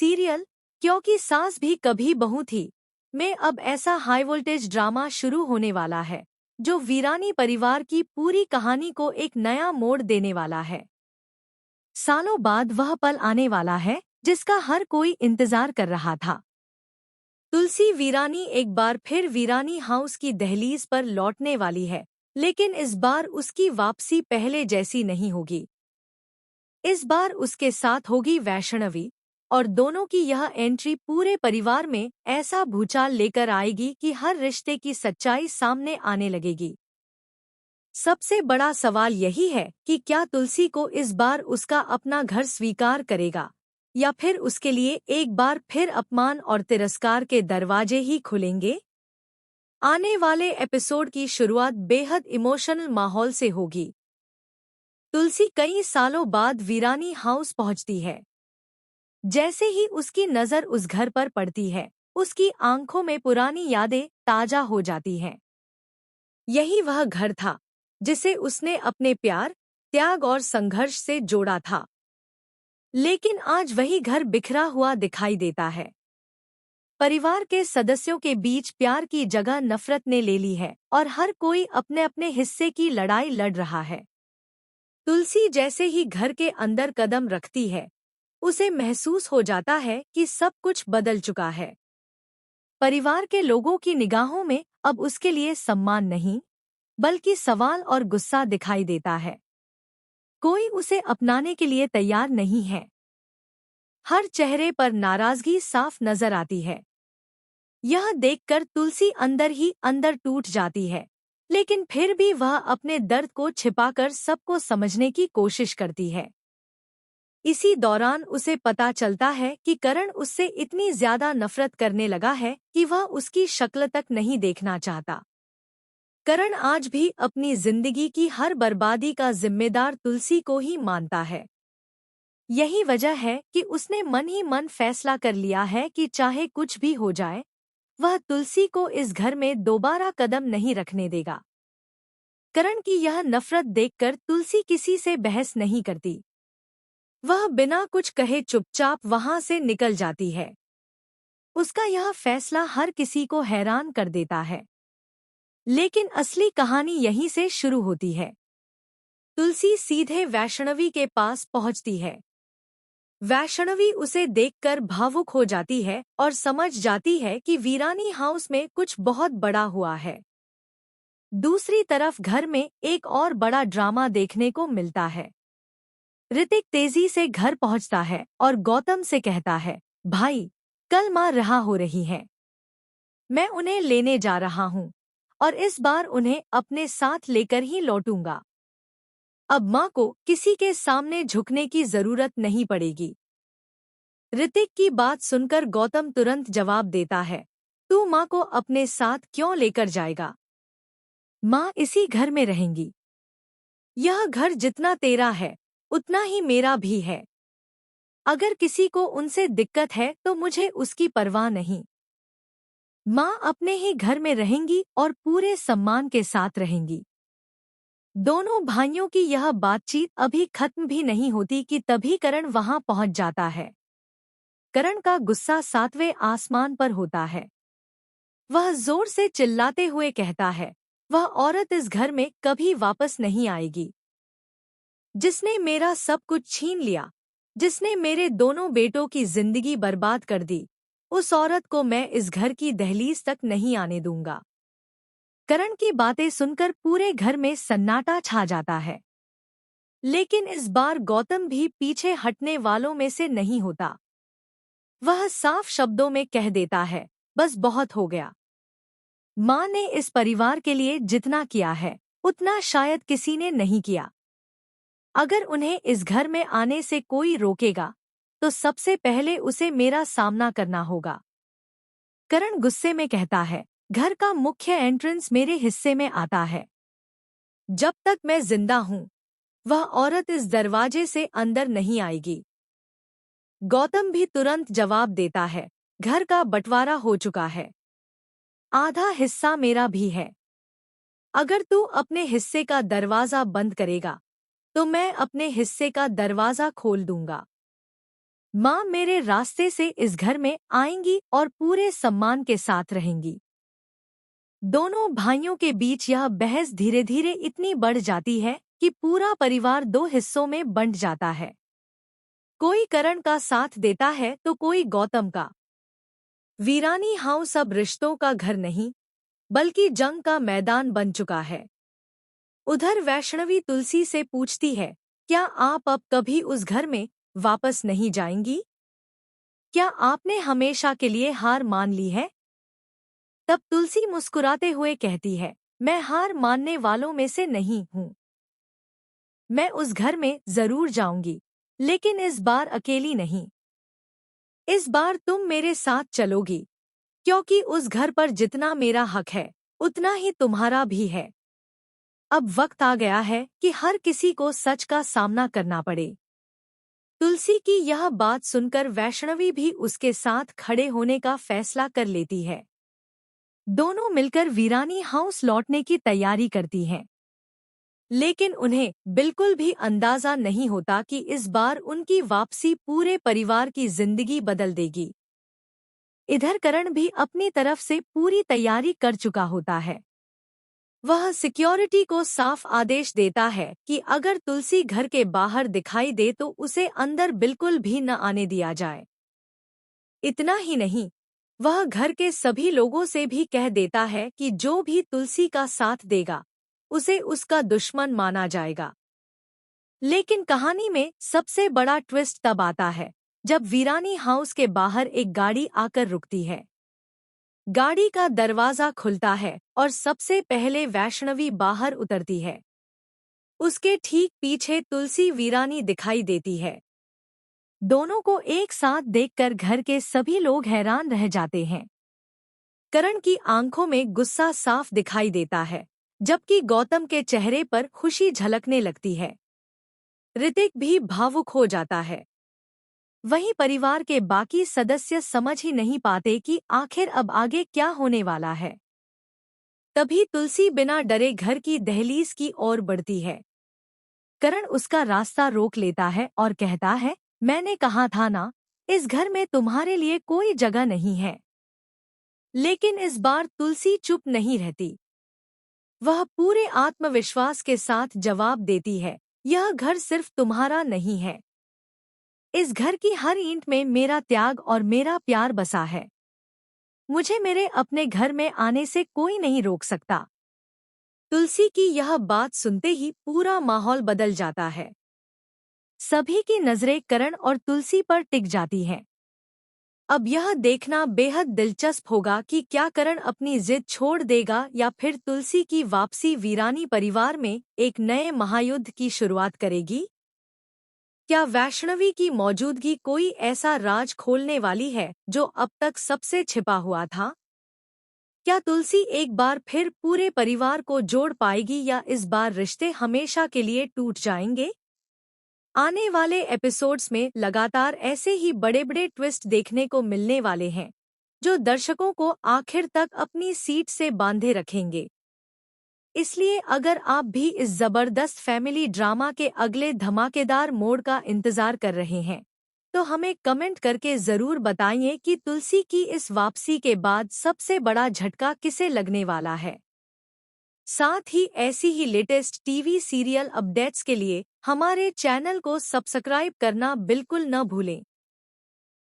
Serial क्योंकि सास भी कभी बहू थी में अब ऐसा हाई वोल्टेज ड्रामा शुरू होने वाला है जो वीरानी परिवार की पूरी कहानी को एक नया मोड़ देने वाला है। सालों बाद वह पल आने वाला है जिसका हर कोई इंतजार कर रहा था। तुलसी वीरानी एक बार फिर वीरानी हाउस की दहलीज पर लौटने वाली है, लेकिन इस बार उसकी वापसी पहले जैसी नहीं होगी। इस बार उसके साथ होगी वैष्णवी, और दोनों की यह एंट्री पूरे परिवार में ऐसा भूचाल लेकर आएगी कि हर रिश्ते की सच्चाई सामने आने लगेगी। सबसे बड़ा सवाल यही है कि क्या तुलसी को इस बार उसका अपना घर स्वीकार करेगा, या फिर उसके लिए एक बार फिर अपमान और तिरस्कार के दरवाजे ही खुलेंगे। आने वाले एपिसोड की शुरुआत बेहद इमोशनल माहौल से होगी। तुलसी कई सालों बाद वीरानी हाउस पहुंचती है। जैसे ही उसकी नज़र उस घर पर पड़ती है, उसकी आंखों में पुरानी यादें ताजा हो जाती हैं। यही वह घर था जिसे उसने अपने प्यार, त्याग और संघर्ष से जोड़ा था। लेकिन आज वही घर बिखरा हुआ दिखाई देता है। परिवार के सदस्यों के बीच प्यार की जगह नफरत ने ले ली है और हर कोई अपने अपने हिस्से की लड़ाई लड़ रहा है। तुलसी जैसे ही घर के अंदर कदम रखती है, उसे महसूस हो जाता है कि सब कुछ बदल चुका है। परिवार के लोगों की निगाहों में अब उसके लिए सम्मान नहीं, बल्कि सवाल और गुस्सा दिखाई देता है। कोई उसे अपनाने के लिए तैयार नहीं है। हर चेहरे पर नाराजगी साफ नजर आती है। यह देखकर तुलसी अंदर ही अंदर टूट जाती है, लेकिन फिर भी वह अपने दर्द को छिपाकर सबको समझने की कोशिश करती है। इसी दौरान उसे पता चलता है कि करण उससे इतनी ज्यादा नफरत करने लगा है कि वह उसकी शक्ल तक नहीं देखना चाहता। करण आज भी अपनी जिंदगी की हर बर्बादी का जिम्मेदार तुलसी को ही मानता है। यही वजह है कि उसने मन ही मन फैसला कर लिया है कि चाहे कुछ भी हो जाए, वह तुलसी को इस घर में दोबारा कदम नहीं रखने देगा। करण की यह नफरत देखकर तुलसी किसी से बहस नहीं करती। वह बिना कुछ कहे चुपचाप वहां से निकल जाती है। उसका यह फैसला हर किसी को हैरान कर देता है। लेकिन असली कहानी यहीं से शुरू होती है। तुलसी सीधे वैष्णवी के पास पहुंचती है। वैष्णवी उसे देखकर भावुक हो जाती है और समझ जाती है कि वीरानी हाउस में कुछ बहुत बड़ा हुआ है। दूसरी तरफ घर में एक और बड़ा ड्रामा देखने को मिलता है। ऋतिक तेजी से घर पहुंचता है और गौतम से कहता है, भाई, कल माँ रहा हो रही है। मैं उन्हें लेने जा रहा हूँ और इस बार उन्हें अपने साथ लेकर ही लौटूंगा। अब माँ को किसी के सामने झुकने की जरूरत नहीं पड़ेगी। ऋतिक की बात सुनकर गौतम तुरंत जवाब देता है, तू माँ को अपने साथ क्यों लेकर जाएगा? माँ इसी घर में रहेंगी। यह घर जितना तेरा है, उतना ही मेरा भी है। अगर किसी को उनसे दिक्कत है तो मुझे उसकी परवाह नहीं। माँ अपने ही घर में रहेंगी और पूरे सम्मान के साथ रहेंगी। दोनों भाइयों की यह बातचीत अभी खत्म भी नहीं होती कि तभी करण वहां पहुंच जाता है। करण का गुस्सा सातवें आसमान पर होता है। वह जोर से चिल्लाते हुए कहता है, वह औरत इस घर में कभी वापस नहीं आएगी। जिसने मेरा सब कुछ छीन लिया, जिसने मेरे दोनों बेटों की जिंदगी बर्बाद कर दी, उस औरत को मैं इस घर की दहलीज तक नहीं आने दूंगा। करण की बातें सुनकर पूरे घर में सन्नाटा छा जाता है। लेकिन इस बार गौतम भी पीछे हटने वालों में से नहीं होता। वह साफ शब्दों में कह देता है, बस बहुत हो गया। माँ ने इस परिवार के लिए जितना किया है, उतना शायद किसी ने नहीं किया। अगर उन्हें इस घर में आने से कोई रोकेगा, तो सबसे पहले उसे मेरा सामना करना होगा। करण गुस्से में कहता है, घर का मुख्य एंट्रेंस मेरे हिस्से में आता है। जब तक मैं जिंदा हूँ, वह औरत इस दरवाजे से अंदर नहीं आएगी। गौतम भी तुरंत जवाब देता है, घर का बंटवारा हो चुका है। आधा हिस्सा मेरा भी है। अगर तू अपने हिस्से का दरवाजा बंद करेगा, तो मैं अपने हिस्से का दरवाजा खोल दूंगा। माँ मेरे रास्ते से इस घर में आएंगी और पूरे सम्मान के साथ रहेंगी। दोनों भाइयों के बीच यह बहस धीरे धीरे इतनी बढ़ जाती है कि पूरा परिवार दो हिस्सों में बंट जाता है। कोई करण का साथ देता है तो कोई गौतम का। वीरानी हाउस अब रिश्तों का घर नहीं, बल्कि जंग का मैदान बन चुका है। उधर वैष्णवी तुलसी से पूछती है, क्या आप अब कभी उस घर में वापस नहीं जाएंगी? क्या आपने हमेशा के लिए हार मान ली है? तब तुलसी मुस्कुराते हुए कहती है, मैं हार मानने वालों में से नहीं हूँ। मैं उस घर में जरूर जाऊंगी, लेकिन इस बार अकेली नहीं। इस बार तुम मेरे साथ चलोगी, क्योंकि उस घर पर जितना मेरा हक है, उतना ही तुम्हारा भी है। अब वक्त आ गया है कि हर किसी को सच का सामना करना पड़े। तुलसी की यह बात सुनकर वैष्णवी भी उसके साथ खड़े होने का फैसला कर लेती है। दोनों मिलकर वीरानी हाउस लौटने की तैयारी करती हैं। लेकिन उन्हें बिल्कुल भी अंदाजा नहीं होता कि इस बार उनकी वापसी पूरे परिवार की जिंदगी बदल देगी। इधर करण भी अपनी तरफ से पूरी तैयारी कर चुका होता है। वह सिक्योरिटी को साफ आदेश देता है कि अगर तुलसी घर के बाहर दिखाई दे तो उसे अंदर बिल्कुल भी न आने दिया जाए। इतना ही नहीं, वह घर के सभी लोगों से भी कह देता है कि जो भी तुलसी का साथ देगा, उसे उसका दुश्मन माना जाएगा। लेकिन कहानी में सबसे बड़ा ट्विस्ट तब आता है जब वीरानी हाउस के बाहर एक गाड़ी आकर रुकती है। गाड़ी का दरवाजा खुलता है और सबसे पहले वैष्णवी बाहर उतरती है। उसके ठीक पीछे तुलसी वीरानी दिखाई देती है। दोनों को एक साथ देखकर घर के सभी लोग हैरान रह जाते हैं। करण की आंखों में गुस्सा साफ दिखाई देता है, जबकि गौतम के चेहरे पर खुशी झलकने लगती है। ऋतिक भी भावुक हो जाता है। वहीं परिवार के बाकी सदस्य समझ ही नहीं पाते कि आखिर अब आगे क्या होने वाला है। तभी तुलसी बिना डरे घर की दहलीज की ओर बढ़ती है। करण उसका रास्ता रोक लेता है और कहता है, मैंने कहा था ना, इस घर में तुम्हारे लिए कोई जगह नहीं है। लेकिन इस बार तुलसी चुप नहीं रहती। वह पूरे आत्मविश्वास के साथ जवाब देती है, यह घर सिर्फ तुम्हारा नहीं है। इस घर की हर ईंट में मेरा त्याग और मेरा प्यार बसा है। मुझे मेरे अपने घर में आने से कोई नहीं रोक सकता। तुलसी की यह बात सुनते ही पूरा माहौल बदल जाता है। सभी की नजरें करण और तुलसी पर टिक जाती हैं। अब यह देखना बेहद दिलचस्प होगा कि क्या करण अपनी जिद छोड़ देगा या फिर तुलसी की वापसी वीरानी परिवार में एक नए महायुद्ध की शुरुआत करेगी। क्या वैष्णवी की मौजूदगी कोई ऐसा राज खोलने वाली है जो अब तक सबसे छिपा हुआ था? क्या तुलसी एक बार फिर पूरे परिवार को जोड़ पाएगी या इस बार रिश्ते हमेशा के लिए टूट जाएंगे? आने वाले एपिसोड्स में लगातार ऐसे ही बड़े बड़े ट्विस्ट देखने को मिलने वाले हैं, जो दर्शकों को आखिर तक अपनी सीट से बांधे रखेंगे। इसलिए अगर आप भी इस जबरदस्त फैमिली ड्रामा के अगले धमाकेदार मोड़ का इंतजार कर रहे हैं, तो हमें कमेंट करके जरूर बताइए कि तुलसी की इस वापसी के बाद सबसे बड़ा झटका किसे लगने वाला है। साथ ही ऐसी ही लेटेस्ट टीवी सीरियल अपडेट्स के लिए हमारे चैनल को सब्सक्राइब करना बिल्कुल न भूलें।